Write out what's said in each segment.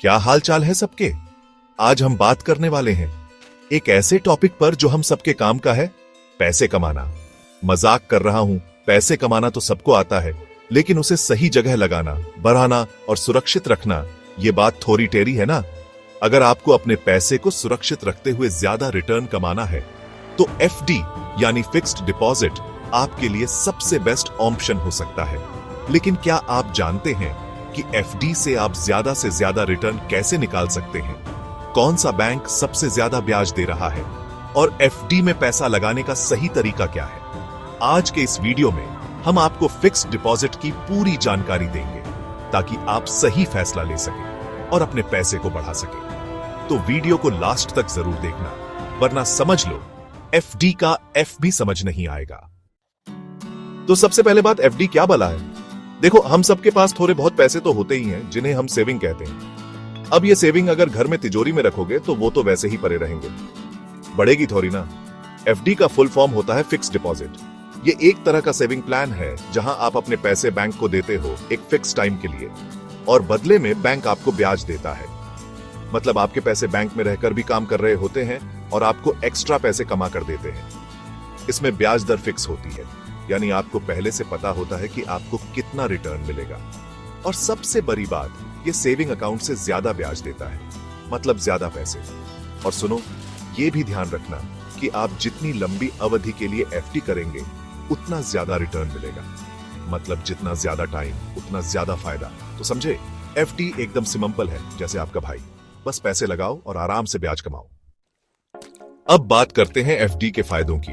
क्या हाल चाल है सबके। आज हम बात करने वाले हैं एक ऐसे टॉपिक पर जो हम सबके काम का है, पैसे कमाना। मजाक कर रहा हूं, पैसे कमाना तो सबको आता है, लेकिन उसे सही जगह लगाना, बढ़ाना और सुरक्षित रखना, ये बात थोड़ी टेढ़ी है ना। अगर आपको अपने पैसे को सुरक्षित रखते हुए ज्यादा रिटर्न कमाना है तो एफडी यानी फिक्स्ड डिपॉजिट आपके लिए सबसे बेस्ट ऑप्शन हो सकता है। लेकिन क्या आप जानते हैं कि एफडी से आप ज्यादा से ज्यादा रिटर्न कैसे निकाल सकते हैं? कौन सा बैंक सबसे ज्यादा ब्याज दे रहा है और एफडी में पैसा लगाने का सही तरीका क्या है? आज के इस वीडियो में हम आपको फिक्स्ड डिपॉजिट की पूरी जानकारी देंगे ताकि आप सही फैसला ले सकें और अपने पैसे को बढ़ा सकें। तो वीडियो को लास्ट तक जरूर देखना, वरना समझ लो एफडी का एफ भी समझ नहीं आएगा। तो सबसे पहले बात, एफडी क्या भला है? देखो, हम सबके पास थोड़े बहुत पैसे तो होते ही हैं जिन्हें हम सेविंग कहते हैं। अब ये सेविंग अगर घर में तिजोरी में रखोगे तो वो तो वैसे ही पड़े रहेंगे, बढ़ेगी थोड़ी ना। एफडी का फुल फॉर्म होता है फिक्स्ड डिपॉजिट। ये एक तरह का सेविंग प्लान है जहां आप अपने पैसे बैंक को देते हो एक फिक्स टाइम के लिए और बदले में बैंक आपको ब्याज देता है। मतलब आपके पैसे बैंक में रहकर भी काम कर रहे होते हैं और आपको एक्स्ट्रा पैसे कमा कर देते हैं। इसमें ब्याज दर फिक्स होती है, यानी आपको पहले से पता होता है कि आपको कितना रिटर्न मिलेगा। और सबसे बड़ी बात, ये सेविंग अकाउंट से ज्यादा ब्याज देता है, मतलब ज्यादा पैसे। और सुनो, ये भी ध्यान रखना कि आप जितनी लंबी अवधि के लिए एफडी करेंगे उतना ज्यादा रिटर्न मिलेगा। मतलब जितना ज्यादा टाइम उतना ज्यादा फायदा। तो समझे, एफडी एकदम सिंपल है, जैसे आपका भाई। बस पैसे लगाओ और आराम से ब्याज कमाओ। अब बात करते हैं एफडी के फायदों की।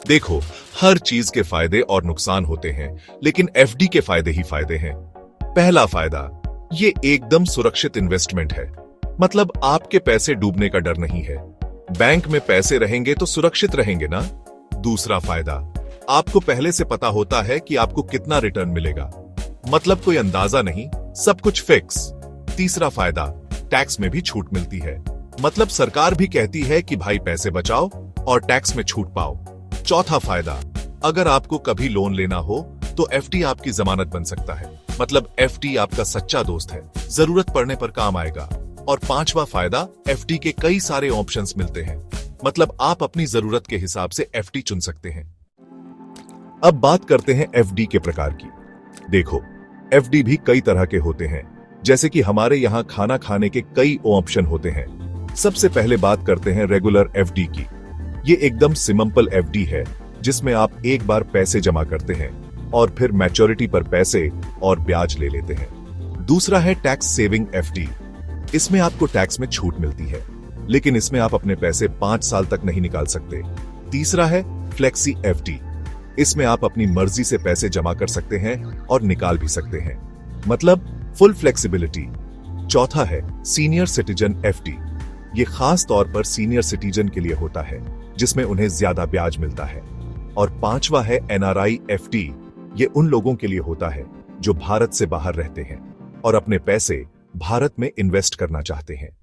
देखो, हर चीज के फायदे और नुकसान होते हैं, लेकिन एफडी के फायदे ही फायदे हैं। पहला फायदा, ये एकदम सुरक्षित इन्वेस्टमेंट है। मतलब आपके पैसे डूबने का डर नहीं है। बैंक में पैसे रहेंगे तो सुरक्षित रहेंगे ना। दूसरा फायदा, आपको पहले से पता होता है कि आपको कितना रिटर्न मिलेगा। मतलब कोई अंदाजा नहीं, सब कुछ फिक्स। तीसरा फायदा, टैक्स में भी छूट मिलती है। मतलब सरकार भी कहती है कि भाई पैसे बचाओ और टैक्स में छूट पाओ। चौथा फायदा, अगर आपको कभी लोन लेना हो तो एफडी आपकी जमानत बन सकता है। मतलब एफडी आपका सच्चा दोस्त है, जरूरत पड़ने पर काम आएगा। और पांचवा फायदा, एफडी के कई सारे ऑप्शंस मिलते हैं। मतलब आप अपनी जरूरत के हिसाब से एफडी चुन सकते हैं। अब बात करते हैं एफडी के प्रकार की। देखो, एफडी भी कई तरह के होते हैं, जैसे कि हमारे यहाँ खाना खाने के कई ऑप्शन होते हैं। सबसे पहले बात करते हैं रेगुलर एफडी की। ये एकदम सिंपल एफडी है जिसमें आप एक बार पैसे जमा करते हैं और फिर मैच्योरिटी पर पैसे और ब्याज ले लेते हैं। दूसरा है टैक्स सेविंग एफडी। इसमें आपको टैक्स में छूट मिलती है, लेकिन इसमें आप अपने पैसे 5 साल तक नहीं निकाल सकते। तीसरा है फ्लेक्सी एफडी। इसमें आप अपनी मर्जी से पैसे जमा कर सकते हैं और निकाल भी सकते हैं, मतलब फुल फ्लेक्सिबिलिटी। चौथा है सीनियर सिटीजन एफडी। ये खास तौर पर सीनियर सिटीजन के लिए होता है, जिसमें उन्हें ज्यादा ब्याज मिलता है। और पांचवा है एनआरआई एफडी। ये उन लोगों के लिए होता है जो भारत से बाहर रहते हैं और अपने पैसे भारत में इन्वेस्ट करना चाहते हैं।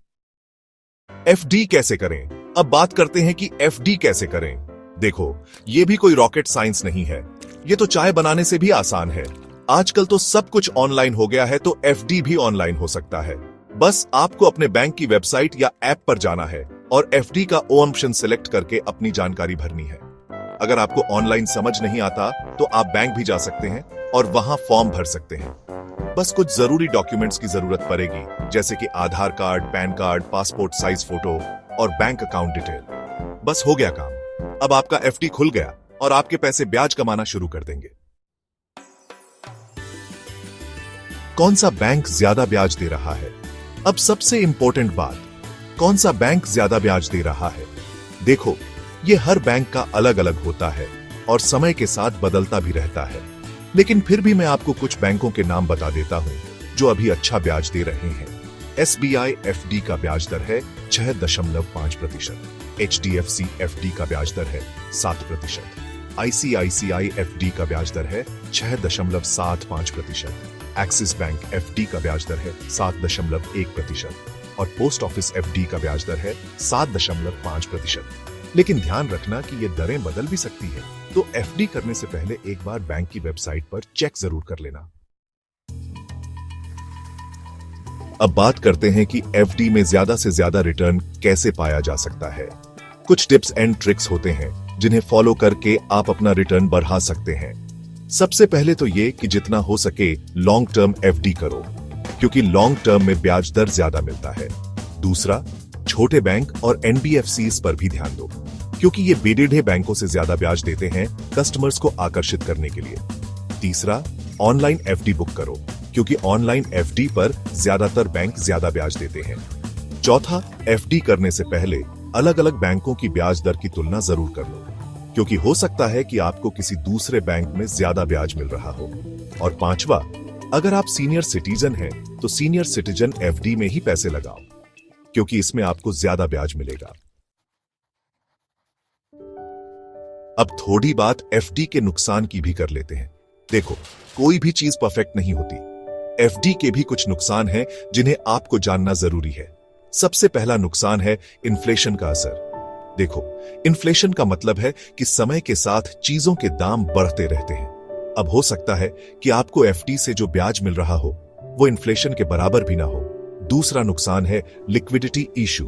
एफडी कैसे करें? अब बात करते हैं कि एफडी कैसे करें। देखो, ये भी कोई रॉकेट साइंस नहीं है। ये तो चाय बनाने से भी आसान है। आजकल तो सब कुछ ऑनलाइन हो गया है, तो एफडी भी ऑनलाइन हो सकता है। बस आपको अपने बैंक की वेबसाइट या ऐप पर जाना है और एफडी का ऑप्शन सिलेक्ट करके अपनी जानकारी भरनी है। अगर आपको ऑनलाइन समझ नहीं आता तो आप बैंक भी जा सकते हैं और वहां फॉर्म भर सकते हैं। बस कुछ जरूरी डॉक्यूमेंट्स की जरूरत पड़ेगी, जैसे कि Aadhaar card, pan card, passport size photo और बैंक अकाउंट डिटेल। बस हो गया काम। अब आपका एफडी खुल गया और आपके पैसे ब्याज कमाना शुरू कर देंगे। कौन सा बैंक ज्यादा ब्याज दे रहा है? अब सबसे इंपॉर्टेंट बात, कौन सा बैंक ज्यादा ब्याज दे रहा है? देखो, ये हर बैंक का अलग अलग होता है और समय के साथ बदलता भी रहता है। लेकिन फिर भी मैं आपको कुछ बैंकों के नाम बता देता हूं जो अभी अच्छा ब्याज दे रहे हैं। एसबीआई एफडी का ब्याज दर है 6.5%। एचडीएफसी एफडी का ब्याज दर है 7%। आईसीआईसीआई एफडी का ब्याज दर है 6.75%। एक्सिस बैंक एफडी का ब्याज दर है 7.1% और पोस्ट ऑफिस एफडी का ब्याज दर है 7.5%। लेकिन ध्यान रखना कि ये दरें बदल भी सकती है, तो एफडी करने से पहले एक बार बैंक की वेबसाइट पर चेक जरूर कर लेना। अब बात करते हैं कि एफडी में ज्यादा से ज्यादा रिटर्न कैसे पाया जा सकता है। कुछ टिप्स एंड ट्रिक्स होते हैं जिन्हें फॉलो करके आप अपना रिटर्न बढ़ा सकते हैं। सबसे पहले तो ये कि जितना हो सके लॉन्ग टर्म एफडी करो, क्योंकि लॉन्ग टर्म में ब्याज दर ज्यादा मिलता है। दूसरा, छोटे बैंक और एनबीएफसीज पर भी ध्यान दो, क्योंकि ये बेडेढ़े बैंकों से ज्यादा ब्याज देते हैं कस्टमर्स को आकर्षित करने के लिए। तीसरा, ऑनलाइन एफडी बुक करो, क्योंकि ऑनलाइन एफडी पर ज्यादातर बैंक ज्यादा ब्याज देते हैं। चौथा, एफडी करने से पहले अलग अलग बैंकों की ब्याज दर की तुलना जरूर कर लो, क्योंकि हो सकता है कि आपको किसी दूसरे बैंक में ज्यादा ब्याज मिल रहा हो। और पांचवा, अगर आप सीनियर सिटीजन हैं तो सीनियर सिटीजन एफडी में ही पैसे लगाओ, क्योंकि इसमें आपको ज्यादा ब्याज मिलेगा। अब थोड़ी बात एफडी के नुकसान की भी कर लेते हैं। देखो, कोई भी चीज परफेक्ट नहीं होती। एफडी के भी कुछ नुकसान हैं जिन्हें आपको जानना जरूरी है। सबसे पहला नुकसान है इन्फ्लेशन का असर। देखो, इन्फ्लेशन का मतलब है कि समय के साथ चीजों के दाम बढ़ते रहते हैं। अब हो सकता है कि आपको एफडी से जो ब्याज मिल रहा हो वो इन्फ्लेशन के बराबर भी ना हो। दूसरा नुकसान है लिक्विडिटी इशू,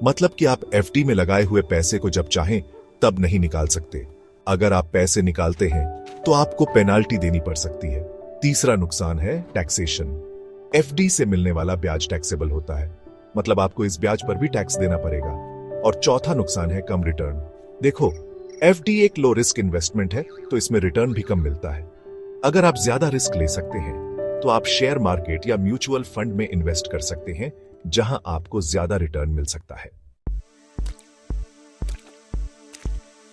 मतलब कि आप एफडी में लगाए हुए पैसे को जब चाहें तब नहीं निकाल सकते। अगर आप पैसे निकालते हैं तो आपको पेनाल्टी देनी पड़ सकती है। तीसरा नुकसान है टैक्सेशन। एफडी से मिलने वाला ब्याज टैक्सेबल होता है, मतलब आपको इस ब्याज पर भी टैक्स देना पड़ेगा। और चौथा नुकसान है कम रिटर्न। देखो, एफडी एक लो रिस्क इन्वेस्टमेंट है, तो इसमें रिटर्न भी कम मिलता है। अगर आप ज्यादा रिस्क ले सकते हैं तो आप शेयर मार्केट या म्यूचुअल फंड में इन्वेस्ट कर सकते हैं, जहां आपको ज्यादा रिटर्न मिल सकता है।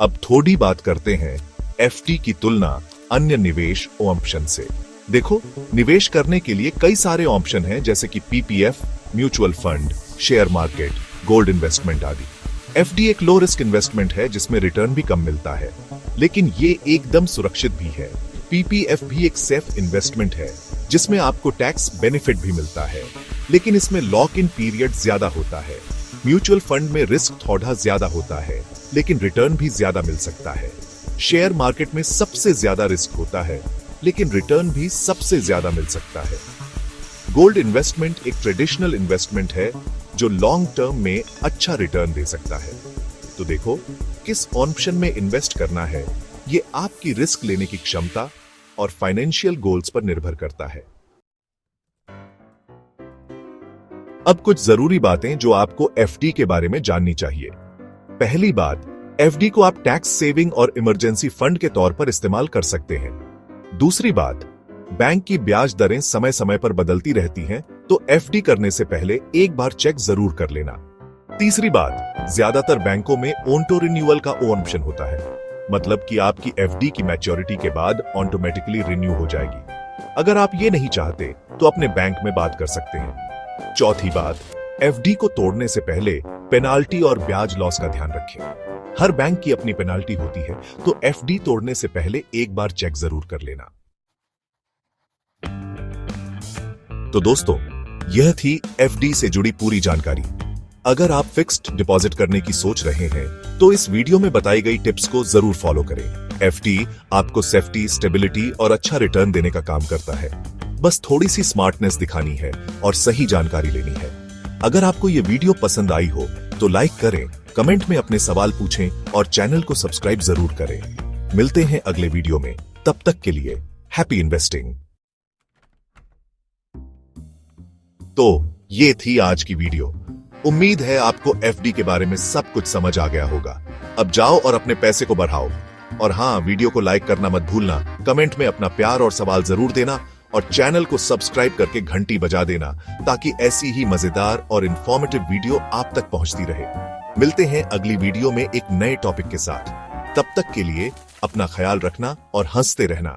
अब थोड़ी बात करते हैं एफडी की तुलना अन्य निवेश ऑप्शन से। देखो, निवेश करने के लिए कई सारे ऑप्शन हैं, जैसे कि PPF, mutual fund, share market, gold investment आदि। एफडी एक लो रिस्क इन्वेस्टमेंट है जिसमें रिटर्न भी कम मिलता है, लेकिन ये एकदम सुरक्षित भी है। पीपीएफ भी एक सेफ इन्वेस्टमेंट है जिसमें आपको टैक्स बेनिफिट भी मिलता है, लेकिन इसमें लॉक इन पीरियड ज्यादा होता है। म्यूचुअल फंड में रिस्क थोड़ा ज्यादा होता है, लेकिन रिटर्न भी ज्यादा मिल सकता है। शेयर मार्केट में सबसे ज्यादा रिस्क होता है, लेकिन रिटर्न भी सबसे ज्यादा मिल सकता है। गोल्ड इन्वेस्टमेंट एक ट्रेडिशनल इन्वेस्टमेंट है जो लॉन्ग टर्म में अच्छा रिटर्न दे सकता है। तो देखो, किस ऑप्शन में इन्वेस्ट करना है ये आपकी रिस्क लेने की क्षमता और फाइनेंशियल गोल्स पर निर्भर करता है। अब कुछ जरूरी बातें जो आपको एफडी के बारे में जाननी चाहिए। पहली बात, एफडी को आप टैक्स सेविंग और इमरजेंसी फंड के तौर पर इस्तेमाल कर सकते हैं। दूसरी बात, बैंक की ब्याज दरें समय समय पर बदलती रहती हैं, तो एफडी करने से पहले एक बार चेक जरूर कर लेना। तीसरी बात, ज्यादातर बैंकों में ऑटो रिन्यूअल का ऑप्शन होता है, मतलब कि आपकी एफडी की मैच्योरिटी के बाद ऑटोमेटिकली रिन्यू हो जाएगी। अगर आप ये नहीं चाहते तो अपने बैंक में बात कर सकते हैं। चौथी बात, एफडी को तोड़ने से पहले पेनाल्टी और ब्याज लॉस का ध्यान रखें। हर बैंक की अपनी पेनाल्टी होती है, तो एफडी तोड़ने से पहले एक बार चेक जरूर कर लेना। तो दोस्तों, यह थी एफडी से जुड़ी पूरी जानकारी। अगर आप फिक्स्ड डिपॉजिट करने की सोच रहे हैं तो इस वीडियो में बताई गई टिप्स को जरूर फॉलो करें। एफडी आपको सेफ्टी, स्टेबिलिटी और अच्छा रिटर्न देने का काम करता है। बस थोड़ी सी स्मार्टनेस दिखानी है और सही जानकारी लेनी है। अगर आपको ये वीडियो पसंद आई हो तो लाइक करें, कमेंट में अपने सवाल पूछें और चैनल को सब्सक्राइब जरूर करें। मिलते हैं अगले वीडियो में, तब तक के लिए हैप्पी इन्वेस्टिंग। तो ये थी आज की वीडियो। उम्मीद है आपको एफडी के बारे में सब कुछ समझ आ गया होगा। अब जाओ और अपने पैसे को बढ़ाओ। और हाँ, वीडियो को लाइक करना मत भूलना, कमेंट में अपना प्यार और सवाल जरूर देना और चैनल को सब्सक्राइब करके घंटी बजा देना, ताकि ऐसी ही मजेदार और इंफॉर्मेटिव वीडियो आप तक पहुंचती रहे। मिलते हैं अगली वीडियो में एक नए टॉपिक के साथ। तब तक के लिए अपना ख्याल रखना और हंसते रहना।